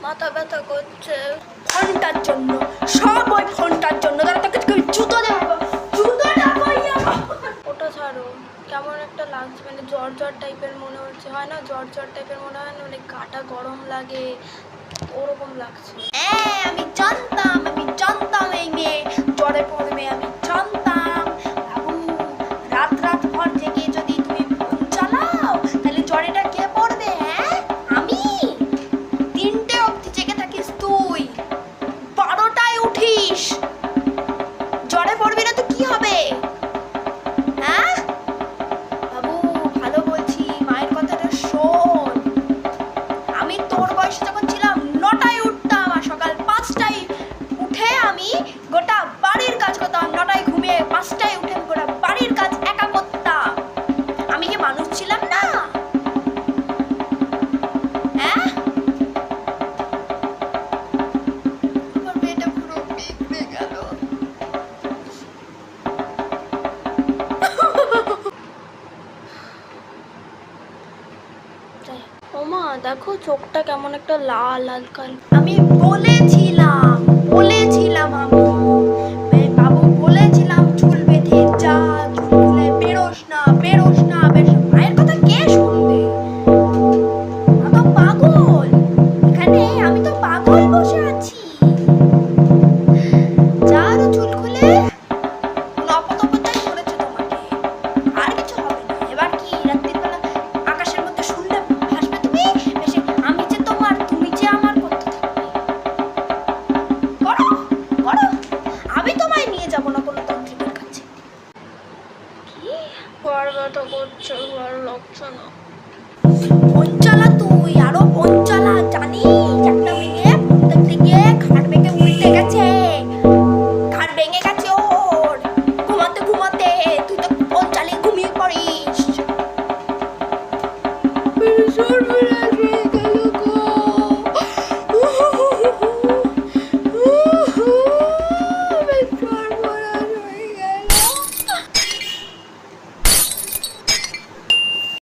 মাথা ব্যথা করছে ফোনটার জন্য, সব ওই ফোনটার জন্য। তারা তোকে জুতো দেবো, জুতো দেবো। ওটা ছাড়ো, কেমন একটা লাগছে, মানে জ্বর জ্বর টাইপের মনে হচ্ছে, হয় না? জ্বর জ্বর টাইপের মনে হয় না, মানে গাটা গরম লাগে, ওরকম লাগছে। হ্যাঁ, আমি জানতাম এই মেয়ে জ্বরে পড়বে, আমি জানতাম। বাবু, রাত রাত ভর জেগে যদি তুমি ফোন চালাও তাহলে জ্বরেটা কে পড়বে? হ্যাঁ, আমি। 3টে অবধি জেগে থাকিস তুই, 12টায় উঠিস, জ্বরে পড়বি না তো কি হবে? হ্যাঁ বাবু, ভালো বলছি, মায়ের কথাটা শোন। আমি তোর বয়সে যখন ছিলাম 9টায় উঠতাম, আর সকাল 5টায় উঠে আমি গোটা বাড়ির কাজ করতাম। 9টায় ঘুমিয়ে 5টায় উঠে গোটা বাড়ির কাজ একা করতাম। আমি কি মানুষ ছিলাম না? হ্যাঁ, আমার মেয়েটা পুরো বিগড়ে গেল। ওমা, দেখো চোখটা কেমন একটা লাল লাল কাল। আমি বলেছিলাম আমি বাবু বলেছিলাম চুল বেঁধে যা, চুল খুলে বেরোস না। মায়ের কথা কে শুনবে? আমি তো পাগল, এখানে আমি তো পাগল বসে আছি। যা, আরো চুল খুলে অপতপতাই করেছে তোমাকে, আর কিছু হবে না। এবার কি রাত্রিবেলা আকাশের মধ্যে শুনলে ভাসবে তুমি? বেশি আমি যে তোমার, তুমি যে আমার করতে থাকবে। করো, আমি তোমায় নিয়ে যাব না কোনো তান্ত্রিকের কাছে। কি ঘর ব্যথা করছে, ঘর লাগছে না। ফোন চালা তুই, আরো ফোন চালা। জানিস একটা মেয়ে ফোন দেখতে গিয়ে ঘাট ভেঙে উল্টে গেছে, ঘাট ভেঙে গেছে ওর ঘুমাতে। তুই তো ফোন চালিয়ে ঘুমিয়ে পড়িস।